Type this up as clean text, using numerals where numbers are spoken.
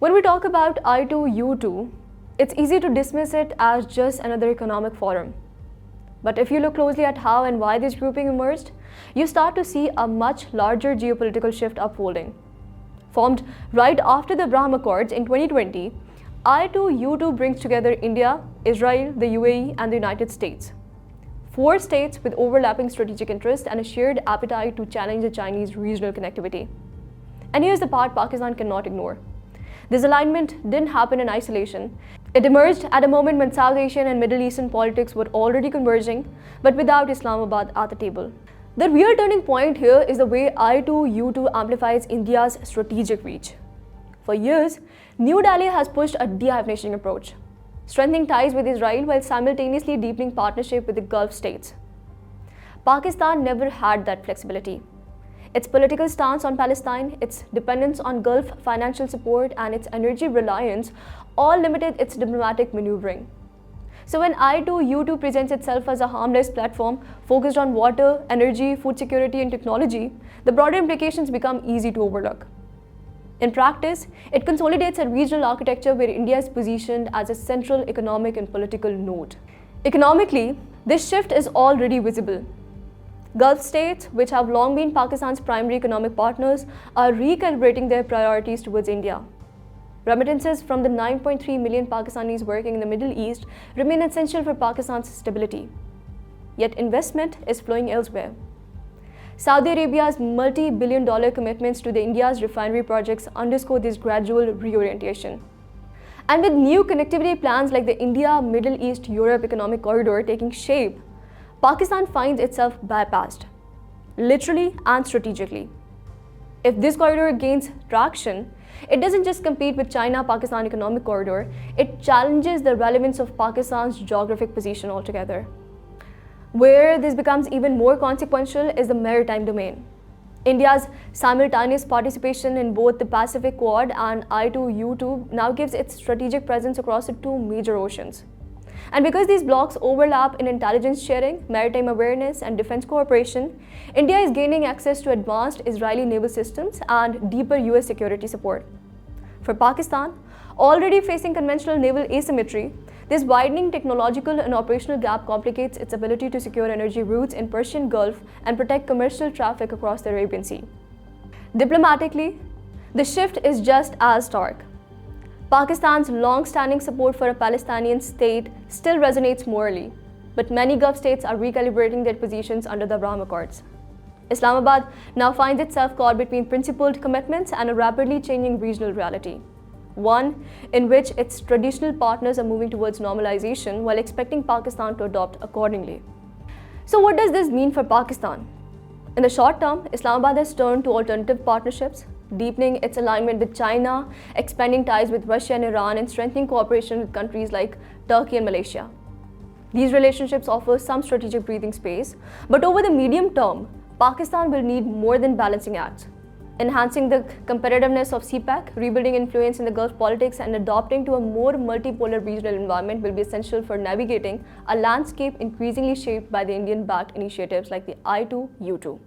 When we talk about I2U2, it's easy to dismiss it as just another economic forum. But if you look closely at how and why this grouping emerged, you start to see a much larger geopolitical shift unfolding. Formed right after the Abraham Accords in 2020, I2U2 brings together India, Israel, the UAE, and the United States. 4 states with overlapping strategic interests and a shared appetite to challenge the Chinese regional connectivity. And here's the part Pakistan cannot ignore. This alignment didn't happen in isolation. It emerged at a moment when South Asian and Middle Eastern politics were already converging, but without Islamabad at the table. The real turning point here is the way I2U2 amplifies India's strategic reach. For years, New Delhi has pushed a de-hyphenation approach, strengthening ties with Israel while simultaneously deepening partnership with the Gulf states. Pakistan never had that flexibility. Its political stance on Palestine, its dependence on Gulf financial support, and its energy reliance all limited its diplomatic maneuvering. So when I2U2 presents itself as a harmless platform focused on water, energy, food security, and technology, the broader implications become easy to overlook. In practice, it consolidates a regional architecture where India is positioned as a central economic and political node. Economically, this shift is already visible. Gulf states, which have long been Pakistan's primary economic partners, are recalibrating their priorities towards India. Remittances from the 9.3 million Pakistanis working in the Middle East remain essential for Pakistan's stability. Yet investment is flowing elsewhere. Saudi Arabia's multi-billion-dollar commitments to India's refinery projects underscore this gradual reorientation. And with new connectivity plans like the India-Middle East-Europe economic corridor taking shape, Pakistan finds itself bypassed, literally and strategically. If this corridor gains traction, it doesn't just compete with China-Pakistan economic corridor, it challenges the relevance of Pakistan's geographic position altogether. Where this becomes even more consequential is the maritime domain. India's simultaneous participation in both the Pacific Quad and I2U2 now gives its strategic presence across the 2 major oceans. And because these blocks overlap in intelligence sharing, maritime awareness, and defense cooperation, India is gaining access to advanced Israeli naval systems and deeper US security support. For Pakistan, already facing conventional naval asymmetry, this widening technological and operational gap complicates its ability to secure energy routes in Persian Gulf and protect commercial traffic across the Arabian Sea. Diplomatically, the shift is just as stark. Pakistan's long-standing support for a Palestinian state still resonates morally, but many Gulf states are recalibrating their positions under the Abraham Accords. Islamabad now finds itself caught between principled commitments and a rapidly changing regional reality, one in which its traditional partners are moving towards normalization while expecting Pakistan to adopt accordingly. So what does this mean for Pakistan? In the short term, Islamabad has turned to alternative partnerships, deepening its alignment with China, expanding ties with Russia and Iran, and strengthening cooperation with countries like Turkey and Malaysia. These relationships offer some strategic breathing space, but over the medium term, Pakistan will need more than balancing acts. Enhancing the competitiveness of CPEC, rebuilding influence in the Gulf politics, and adopting to a more multipolar regional environment will be essential for navigating a landscape increasingly shaped by the Indian-backed initiatives like the I2U2.